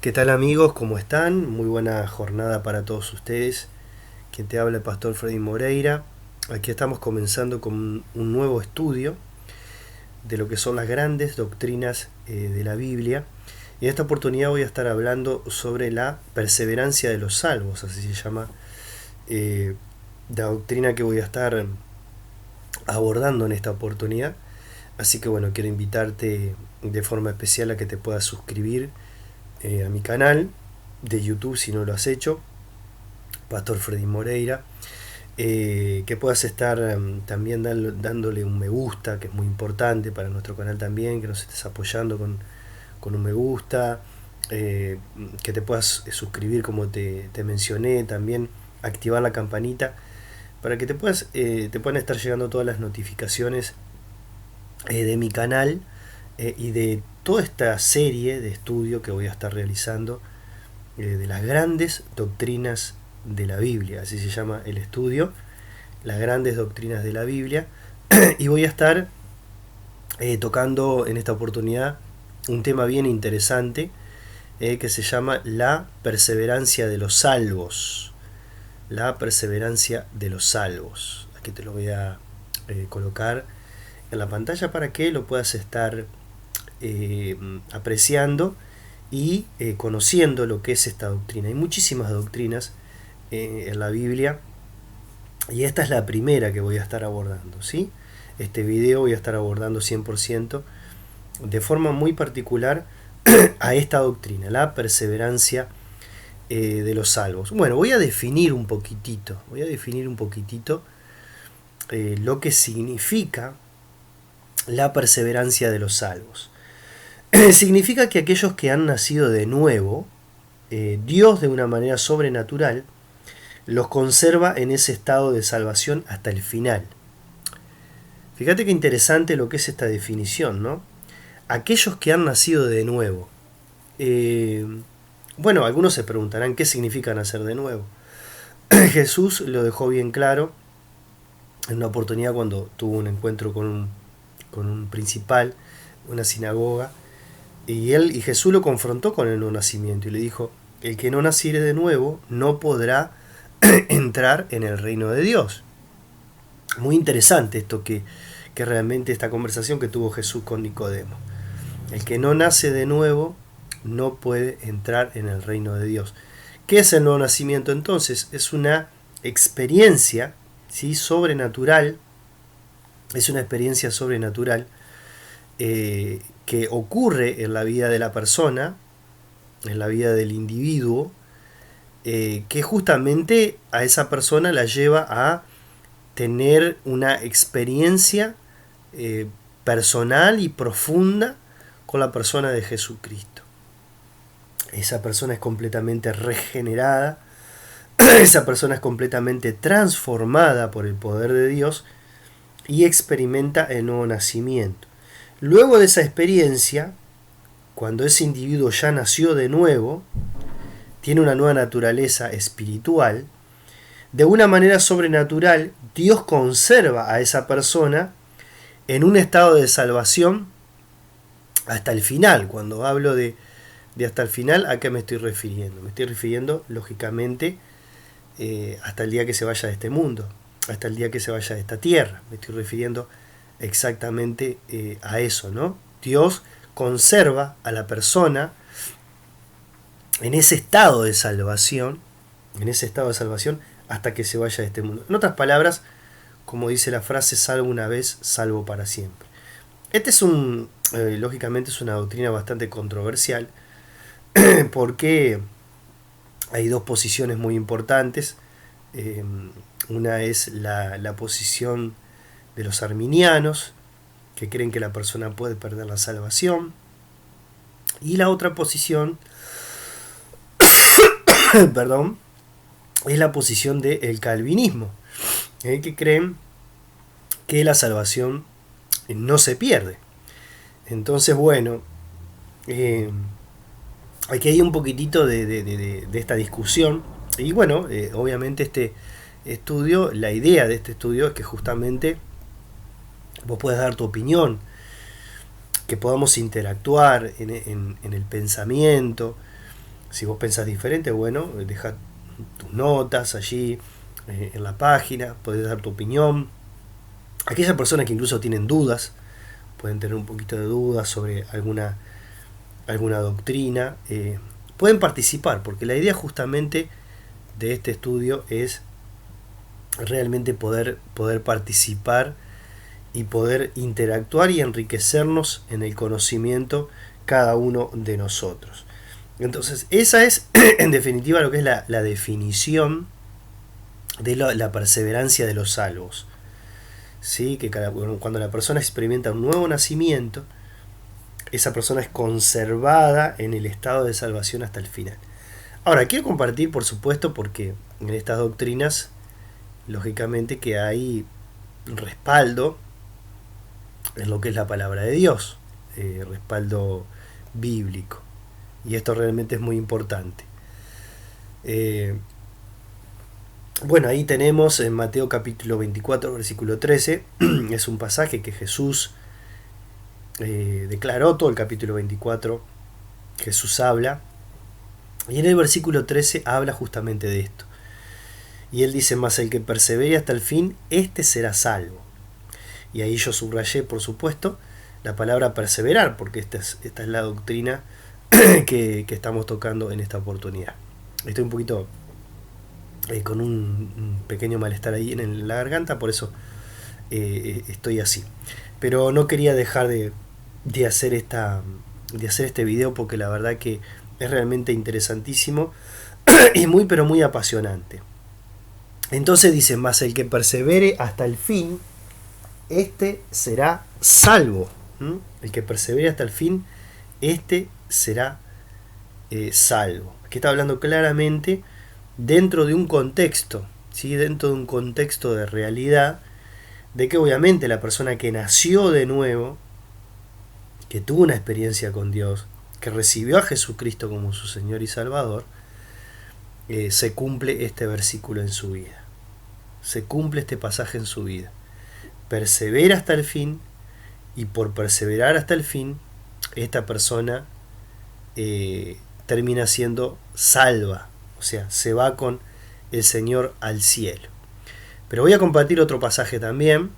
¿Qué tal amigos? ¿Cómo están? Muy buena jornada para todos ustedes. Quien te habla, el pastor Freddy Moreira. Aquí estamos comenzando con un nuevo estudio de lo que son las grandes doctrinas de la Biblia. Y en esta oportunidad voy a estar hablando sobre la perseverancia de los salvos, así se llama la doctrina que voy a estar abordando en esta oportunidad. Así que bueno, quiero invitarte de forma especial a que te puedas suscribir a mi canal de YouTube si no lo has hecho, Pastor Freddy Moreira, que puedas estar también dándole un me gusta, que es muy importante para nuestro canal también, que nos estés apoyando con un me gusta, que te puedas suscribir como te mencioné, también activar la campanita para que te puedan estar llegando todas las notificaciones de mi canal y de toda esta serie de estudio que voy a estar realizando de las grandes doctrinas de la Biblia, así se llama el estudio, las grandes doctrinas de la Biblia, y voy a estar tocando en esta oportunidad un tema bien interesante que se llama la perseverancia de los salvos. La perseverancia de los salvos. Aquí te lo voy a colocar en la pantalla para que lo puedas estar apreciando y conociendo lo que es esta doctrina. Hay muchísimas doctrinas en la Biblia y esta es la primera que voy a estar abordando, ¿sí? Este video voy a estar abordando 100% de forma muy particular a esta doctrina, la perseverancia de los salvos. Bueno, voy a definir un poquitito lo que significa la perseverancia de los salvos. Significa que aquellos que han nacido de nuevo, Dios de una manera sobrenatural los conserva en ese estado de salvación hasta el final. Fíjate qué interesante lo que es esta definición, ¿no? Aquellos que han nacido de nuevo. Bueno, algunos se preguntarán qué significa nacer de nuevo. Jesús lo dejó bien claro en una oportunidad cuando tuvo un encuentro con un principal, una sinagoga, y Jesús lo confrontó con el nuevo nacimiento y le dijo: el que no naciere de nuevo no podrá entrar en el reino de Dios. Muy interesante esto que realmente esta conversación que tuvo Jesús con Nicodemo. El que no nace de nuevo no puede entrar en el reino de Dios. ¿Qué es el nuevo nacimiento entonces? Es una experiencia, ¿sí?, sobrenatural. Es una experiencia sobrenatural que ocurre en la vida de la persona, en la vida del individuo, que justamente a esa persona la lleva a tener una experiencia personal y profunda con la persona de Jesucristo. Esa persona es completamente regenerada, esa persona es completamente transformada por el poder de Dios y experimenta el nuevo nacimiento. Luego de esa experiencia, cuando ese individuo ya nació de nuevo, tiene una nueva naturaleza espiritual, de una manera sobrenatural, Dios conserva a esa persona en un estado de salvación hasta el final. Cuando hablo de hasta el final, ¿a qué me estoy refiriendo? Me estoy refiriendo, lógicamente, hasta el día que se vaya de este mundo, hasta el día que se vaya de esta tierra. Me estoy refiriendo exactamente a eso, ¿no? Dios conserva a la persona en ese estado de salvación, hasta que se vaya de este mundo. En otras palabras, como dice la frase, salvo una vez, salvo para siempre. Este es lógicamente es una doctrina bastante controversial, porque hay dos posiciones muy importantes. Una es la posición de los arminianos, que creen que la persona puede perder la salvación, y la otra posición perdón, es la posición del calvinismo, que creen que la salvación no se pierde. Entonces, bueno, aquí hay un poquitito de esta discusión. Y bueno, obviamente este estudio, la idea de este estudio es que justamente vos puedas dar tu opinión, que podamos interactuar en el pensamiento, Si vos pensás diferente, bueno, deja tus notas allí en la página, podés dar tu opinión. Aquellas personas que incluso tienen dudas, pueden tener un poquito de dudas sobre alguna doctrina, pueden participar, porque la idea justamente de este estudio es realmente poder participar y poder interactuar y enriquecernos en el conocimiento cada uno de nosotros. Entonces, esa es en definitiva lo que es la definición de la perseverancia de los salvos. ¿Sí? Que cuando la persona experimenta un nuevo nacimiento, esa persona es conservada en el estado de salvación hasta el final. Ahora, quiero compartir, por supuesto, porque en estas doctrinas, lógicamente que hay respaldo en lo que es la palabra de Dios, respaldo bíblico. Y esto realmente es muy importante. Bueno, ahí tenemos en Mateo capítulo 24, versículo 13, es un pasaje que Jesús declaró, todo el capítulo 24, Jesús habla, y en el versículo 13 habla justamente de esto. Y él dice, mas el que persevere hasta el fin, este será salvo. Y ahí yo subrayé, por supuesto, la palabra perseverar, porque esta es la doctrina que estamos tocando en esta oportunidad. Estoy un poquito con un pequeño malestar ahí en la garganta, por eso estoy así. Pero no quería dejar de hacer este video, porque la verdad que es realmente interesantísimo y muy pero muy apasionante. Entonces dice, mas el que persevere hasta el fin, este será salvo. El que persevere hasta el fin, este será salvo. Aquí está hablando claramente dentro de un contexto, ¿sí? Dentro de un contexto de realidad, de que obviamente la persona que nació de nuevo, que tuvo una experiencia con Dios, que recibió a Jesucristo como su Señor y Salvador, se cumple este versículo en su vida. Se cumple este pasaje en su vida. Persevera hasta el fin, y por perseverar hasta el fin, esta persona termina siendo salva. O sea, se va con el Señor al cielo. Pero voy a compartir otro pasaje también.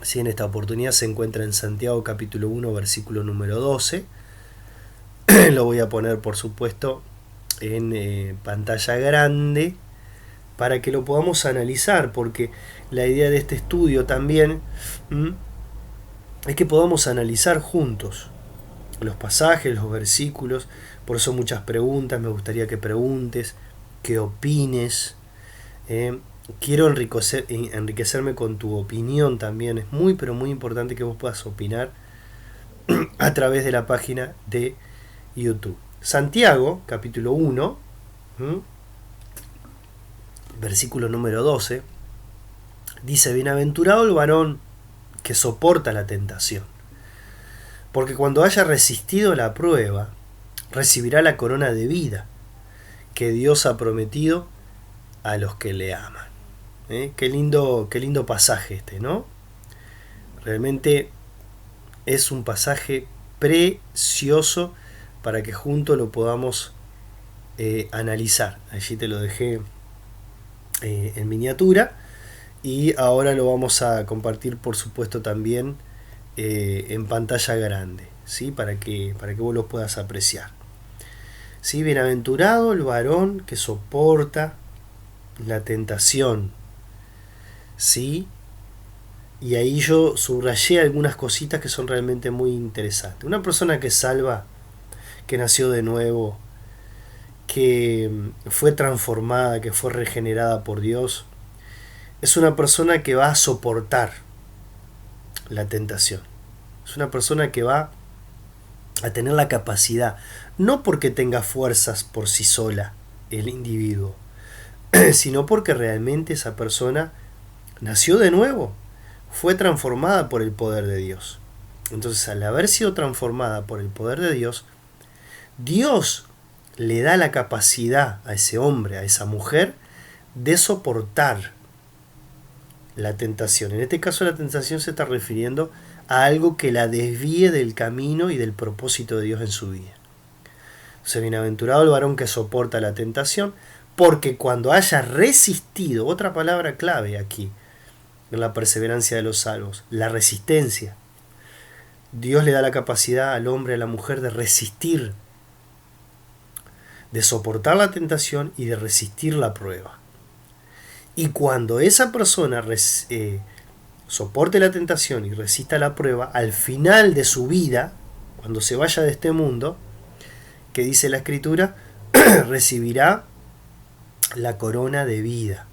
Si en esta oportunidad se encuentra en Santiago capítulo 1, versículo número 12. Lo voy a poner, por supuesto, en pantalla grande para que lo podamos analizar, porque la idea de este estudio también es que podamos analizar juntos los pasajes, los versículos. Por eso muchas preguntas, me gustaría que preguntes, que opines. Quiero enriquecerme con tu opinión también. Es muy pero muy importante que vos puedas opinar a través de la página de YouTube. Santiago, capítulo 1, versículo número 12, dice, bienaventurado el varón que soporta la tentación, porque cuando haya resistido la prueba, recibirá la corona de vida que Dios ha prometido a los que le aman. Qué lindo pasaje este, ¿no? Realmente es un pasaje precioso para que juntos lo podamos analizar. Allí te lo dejé en miniatura, y ahora lo vamos a compartir, por supuesto, también en pantalla grande, ¿sí? Para que vos lo puedas apreciar. ¿Sí? Bienaventurado el varón que soporta la tentación, ¿sí? Y ahí yo subrayé algunas cositas que son realmente muy interesantes. Una persona que salva, que nació de nuevo, que fue transformada, que fue regenerada por Dios, es una persona que va a soportar la tentación. Es una persona que va a tener la capacidad, no porque tenga fuerzas por sí sola el individuo, sino porque realmente esa persona nació de nuevo, fue transformada por el poder de Dios. Entonces, al haber sido transformada por el poder de Dios, Dios le da la capacidad a ese hombre, a esa mujer, de soportar la tentación. En este caso, la tentación se está refiriendo a algo que la desvíe del camino y del propósito de Dios en su vida. sea, bienaventurado el varón que soporta la tentación, porque cuando haya resistido, otra palabra clave aquí, en la perseverancia de los salvos, la resistencia. Dios le da la capacidad al hombre, a la mujer de resistir, de soportar la tentación y de resistir la prueba. Y cuando esa persona soporte la tentación y resista la prueba, al final de su vida, cuando se vaya de este mundo, que dice la Escritura, recibirá la corona de vida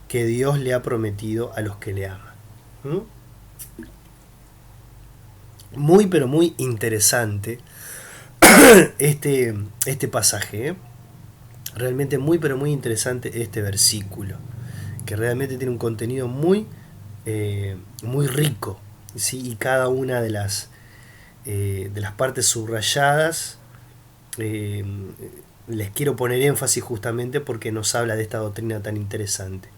que Dios le ha prometido a los que le aman. Muy pero muy interesante este pasaje, ¿eh? Realmente muy pero muy interesante este versículo, que realmente tiene un contenido muy muy rico, ¿sí? Y cada una de las partes subrayadas les quiero poner énfasis justamente porque nos habla de esta doctrina tan interesante.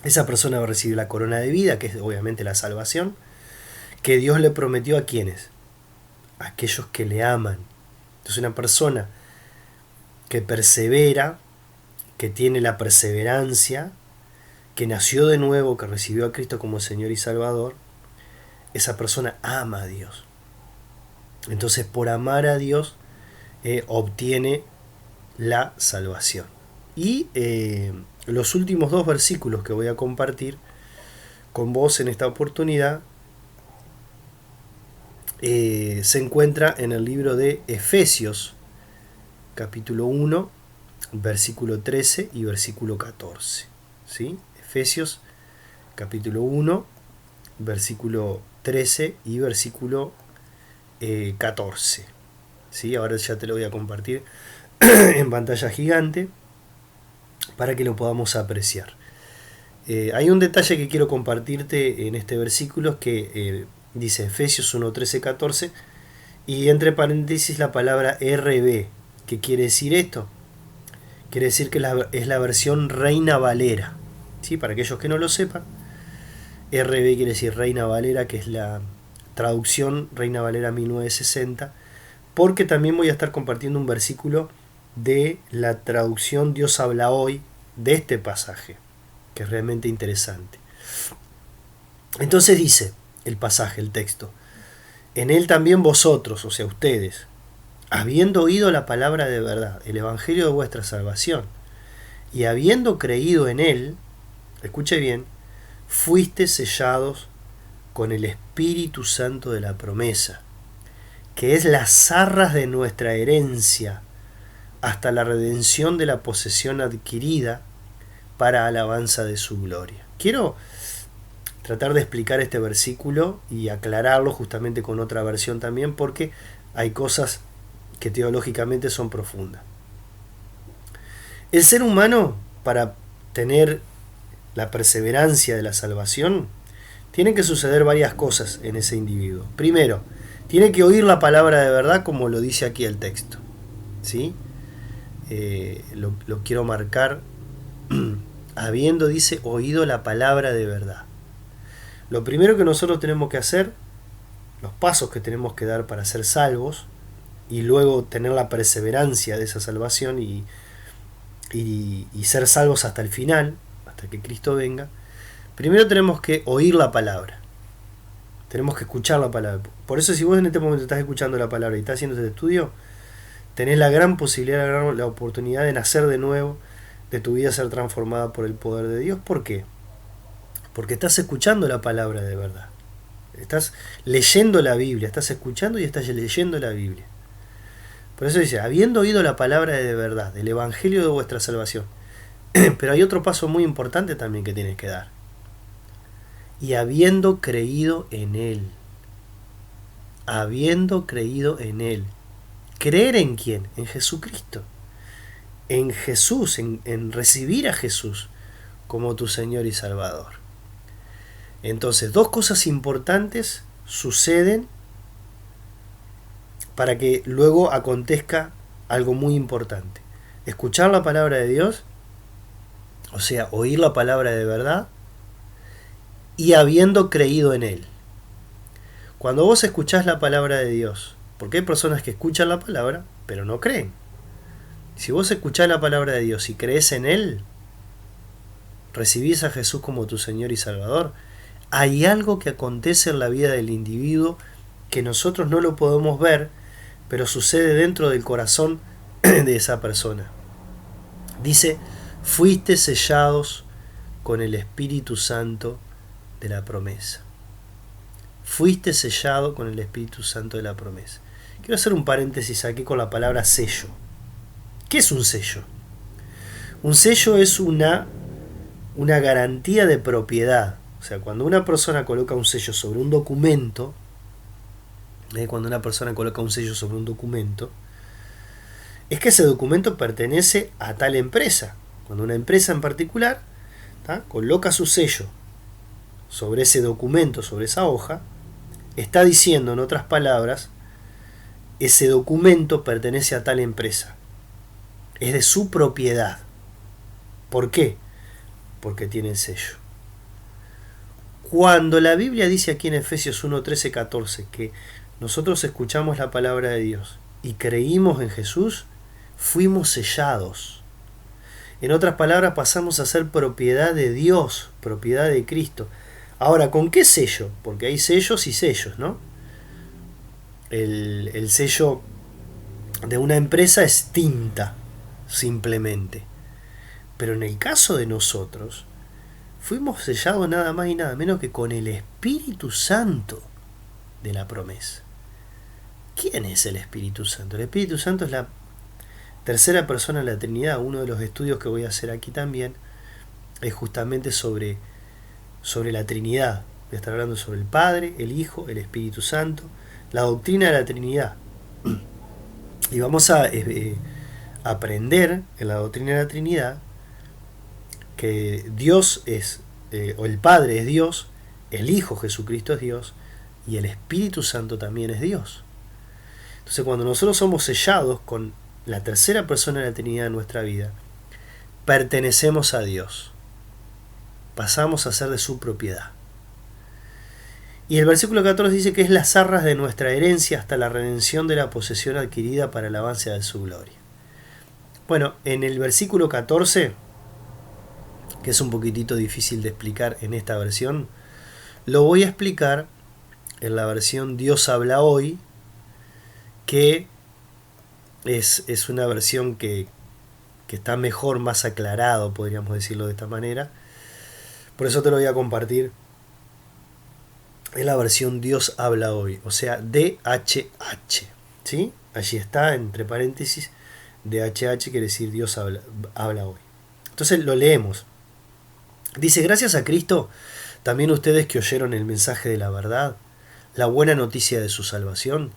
Esa persona va a recibir la corona de vida, que es obviamente la salvación, que Dios le prometió a quienes, a aquellos que le aman. Entonces una persona que persevera, que tiene la perseverancia, que nació de nuevo, que recibió a Cristo como Señor y Salvador, esa persona ama a Dios. Entonces por amar a Dios obtiene la salvación. Y los últimos dos versículos que voy a compartir con vos en esta oportunidad se encuentra en el libro de Efesios, capítulo 1, versículo 13 y versículo 14. ¿Sí? Efesios, capítulo 1, versículo 13 y versículo 14. ¿Sí? Ahora ya te lo voy a compartir en pantalla gigante para que lo podamos apreciar. Hay un detalle que quiero compartirte en este versículo que dice Efesios 1, 13, 14 y entre paréntesis la palabra RB. ¿Qué quiere decir esto? Quiere decir que es la versión Reina Valera. ¿Sí? Para aquellos que no lo sepan, RB quiere decir Reina Valera, que es la traducción Reina Valera 1960, porque también voy a estar compartiendo un versículo de la traducción Dios habla hoy de este pasaje, que es realmente interesante. Entonces dice el pasaje, el texto, en él también vosotros, o sea ustedes, habiendo oído la palabra de verdad, el evangelio de vuestra salvación, y habiendo creído en él, escuche bien, fuiste sellados con el Espíritu Santo de la promesa, que es las arras de nuestra herencia, hasta la redención de la posesión adquirida para alabanza de su gloria. Quiero tratar de explicar este versículo y aclararlo justamente con otra versión también, porque hay cosas que teológicamente son profundas. El ser humano, para tener la perseverancia de la salvación, tienen que suceder varias cosas en ese individuo. Primero, tiene que oír la palabra de verdad, como lo dice aquí el texto. ¿Sí? Lo quiero marcar. Habiendo, dice, oído la palabra de verdad. Lo primero que nosotros tenemos que hacer, los pasos que tenemos que dar para ser salvos, y luego tener la perseverancia de esa salvación y ser salvos hasta el final, hasta que Cristo venga, primero tenemos que oír la palabra. Tenemos que escuchar la palabra. Por eso si vos en este momento estás escuchando la palabra y estás haciendo este estudio, tenés la gran posibilidad, la oportunidad de nacer de nuevo, de tu vida ser transformada por el poder de Dios. ¿Por qué? Porque estás escuchando la palabra de verdad. Estás leyendo la Biblia, estás escuchando y estás leyendo la Biblia. Por eso dice, habiendo oído la palabra de verdad, del evangelio de vuestra salvación. Pero hay otro paso muy importante también que tienes que dar. Y habiendo creído en Él. Habiendo creído en Él. ¿Creer en quién? En Jesucristo. En Jesús, en recibir a Jesús como tu Señor y Salvador. Entonces, dos cosas importantes suceden para que luego acontezca algo muy importante. Escuchar la palabra de Dios, o sea, oír la palabra de verdad, y habiendo creído en Él. Cuando vos escuchás la palabra de Dios, porque hay personas que escuchan la palabra, pero no creen. Si vos escuchás la palabra de Dios y crees en Él, recibís a Jesús como tu Señor y Salvador, hay algo que acontece en la vida del individuo que nosotros no lo podemos ver, pero sucede dentro del corazón de esa persona. Dice, fuiste sellados con el Espíritu Santo de la promesa. Fuiste sellado con el Espíritu Santo de la promesa. Quiero hacer un paréntesis aquí con la palabra sello. ¿Qué es un sello? Un sello es una garantía de propiedad. O sea, cuando una persona coloca un sello sobre un documento, es que ese documento pertenece a tal empresa. Cuando una empresa en particular coloca su sello sobre ese documento, sobre esa hoja, está diciendo, en otras palabras, ese documento pertenece a tal empresa. Es de su propiedad. ¿Por qué? Porque tiene el sello. Cuando la Biblia dice aquí en Efesios 1, 13, 14 que nosotros escuchamos la palabra de Dios y creímos en Jesús, fuimos sellados. En otras palabras, pasamos a ser propiedad de Dios, propiedad de Cristo. Ahora, ¿con qué sello? Porque hay sellos y sellos, ¿no? El sello de una empresa es tinta, simplemente. Pero en el caso de nosotros, fuimos sellados nada más y nada menos que con el Espíritu Santo de la promesa. ¿Quién es el Espíritu Santo? El Espíritu Santo es la tercera persona de la Trinidad. Uno de los estudios que voy a hacer aquí también es justamente sobre la Trinidad. Voy a estar hablando sobre el Padre, el Hijo, el Espíritu Santo, la doctrina de la Trinidad. Y vamos a aprender en la doctrina de la Trinidad que Dios es, o el Padre es Dios, el Hijo Jesucristo es Dios y el Espíritu Santo también es Dios. Entonces, cuando nosotros somos sellados con la tercera persona de la Trinidad en nuestra vida, pertenecemos a Dios. Pasamos a ser de su propiedad. Y el versículo 14 dice que es las arras de nuestra herencia hasta la redención de la posesión adquirida para el avance de su gloria. Bueno, en el versículo 14, que es un poquitito difícil de explicar en esta versión, lo voy a explicar en la versión Dios habla hoy, que es una versión que está mejor, más aclarado, podríamos decirlo de esta manera. Por eso te lo voy a compartir en la versión Dios habla hoy, o sea, DHH, ¿sí? Allí está, entre paréntesis, DHH quiere decir Dios habla hoy. Entonces lo leemos. Dice, gracias a Cristo, también ustedes que oyeron el mensaje de la verdad, la buena noticia de su salvación,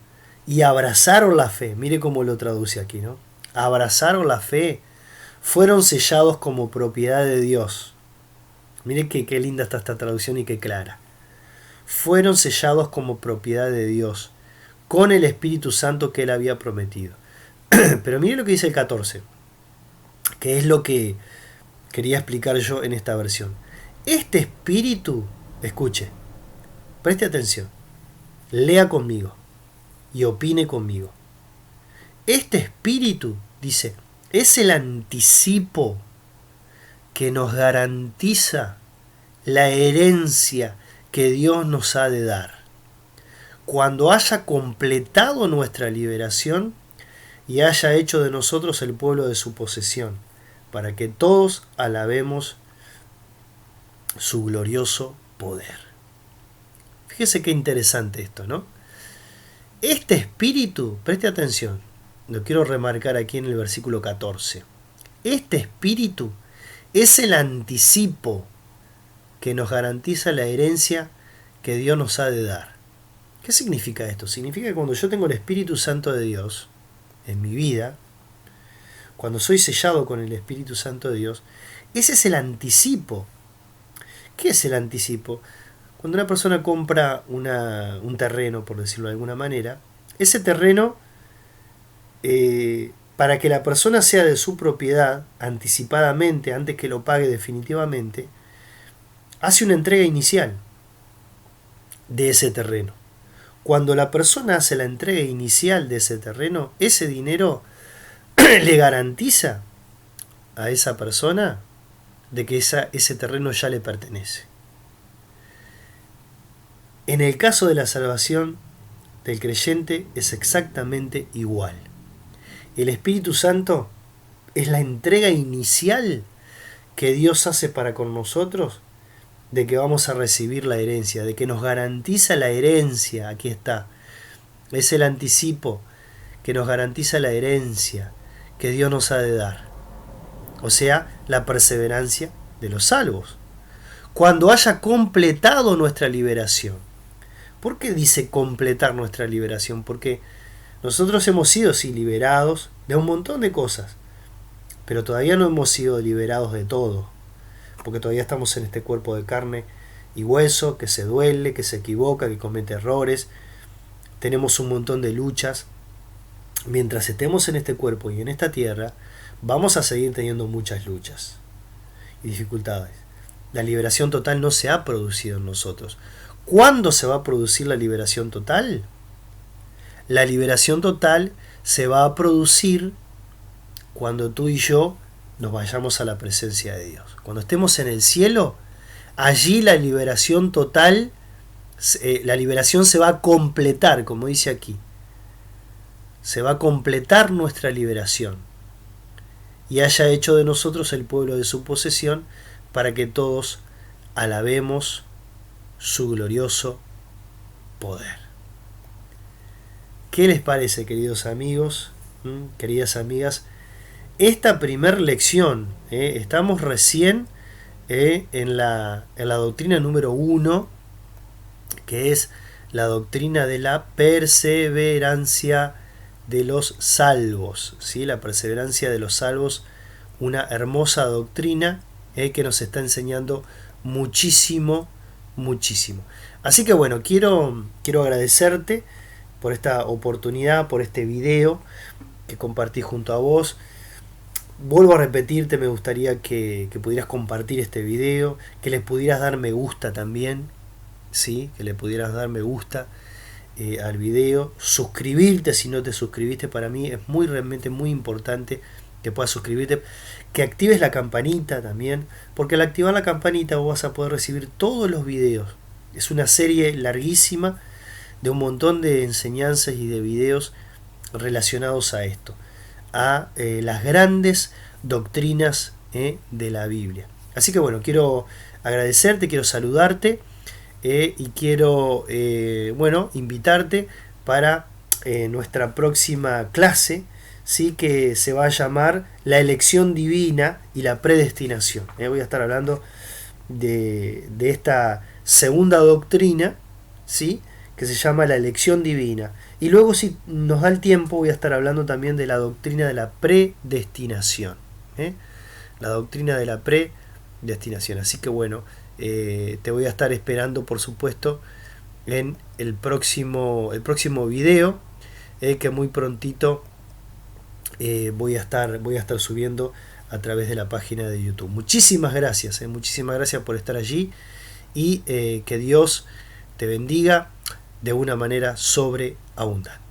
y abrazaron la fe, mire cómo lo traduce aquí, ¿no? Abrazaron la fe, fueron sellados como propiedad de Dios. Mire qué linda está esta traducción y qué clara. Fueron sellados como propiedad de Dios, con el Espíritu Santo que Él había prometido. Pero mire lo que dice el 14, que es lo que quería explicar yo en esta versión. Este Espíritu, escuche, preste atención, lea conmigo y opine conmigo. Este Espíritu, dice, es el anticipo que nos garantiza la herencia que Dios nos ha de dar, cuando haya completado nuestra liberación y haya hecho de nosotros el pueblo de su posesión, para que todos alabemos su glorioso poder. Fíjese qué interesante esto, ¿no? Este espíritu, preste atención, lo quiero remarcar aquí en el versículo 14. Este espíritu es el anticipo que nos garantiza la herencia que Dios nos ha de dar. ¿Qué significa esto? Significa que cuando yo tengo el Espíritu Santo de Dios en mi vida, cuando soy sellado con el Espíritu Santo de Dios, ese es el anticipo. ¿Qué es el anticipo? Cuando una persona compra un terreno, por decirlo de alguna manera, ese terreno, para que la persona sea de su propiedad anticipadamente, antes que lo pague definitivamente, hace una entrega inicial de ese terreno. Cuando la persona hace la entrega inicial de ese terreno, ese dinero le garantiza a esa persona de que ese terreno ya le pertenece. En el caso de la salvación del creyente es exactamente igual. El Espíritu Santo es la entrega inicial que Dios hace para con nosotros de que vamos a recibir la herencia, de que nos garantiza la herencia. Aquí está. Es el anticipo que nos garantiza la herencia que Dios nos ha de dar. O sea, la perseverancia de los salvos. Cuando haya completado nuestra liberación. ¿Por qué dice completar nuestra liberación? Porque nosotros hemos sido, sí, liberados de un montón de cosas, pero todavía no hemos sido liberados de todo, porque todavía estamos en este cuerpo de carne y hueso, que se duele, que se equivoca, que comete errores. Tenemos un montón de luchas. Mientras estemos en este cuerpo y en esta tierra, vamos a seguir teniendo muchas luchas y dificultades. La liberación total no se ha producido en nosotros. ¿Cuándo se va a producir la liberación total? La liberación total se va a producir cuando tú y yo nos vayamos a la presencia de Dios. Cuando estemos en el cielo, allí la liberación total, la liberación se va a completar, como dice aquí. Se va a completar nuestra liberación y haya hecho de nosotros el pueblo de su posesión para que todos alabemos su glorioso poder. ¿Qué les parece, queridos amigos, queridas amigas? Esta primer lección, estamos recién en la doctrina número 1, que es la doctrina de la perseverancia de los salvos, ¿sí? La perseverancia de los salvos, una hermosa doctrina que nos está enseñando muchísimo. Así que bueno, quiero agradecerte por esta oportunidad, por este video que compartí junto a vos. Vuelvo a repetirte, me gustaría que pudieras compartir este video, que le pudieras dar me gusta también, ¿sí? Que le pudieras dar me gusta al video, suscribirte si no te suscribiste. Para mí es realmente muy importante que puedas suscribirte, que actives la campanita también, porque al activar la campanita vos vas a poder recibir todos los videos. Es una serie larguísima de un montón de enseñanzas y de videos relacionados a esto, a las grandes doctrinas de la Biblia. Así que bueno, quiero agradecerte, quiero saludarte y quiero invitarte para nuestra próxima clase, ¿sí? Que se va a llamar la elección divina y la predestinación. Voy a estar hablando de esta segunda doctrina, ¿sí? Que se llama la elección divina. Y luego, si nos da el tiempo, voy a estar hablando también de la doctrina de la predestinación. La doctrina de la predestinación. Así que bueno, te voy a estar esperando, por supuesto, en el próximo video, que muy prontito voy a estar subiendo a través de la página de YouTube. Muchísimas gracias por estar allí y que Dios te bendiga de una manera sobreabundante.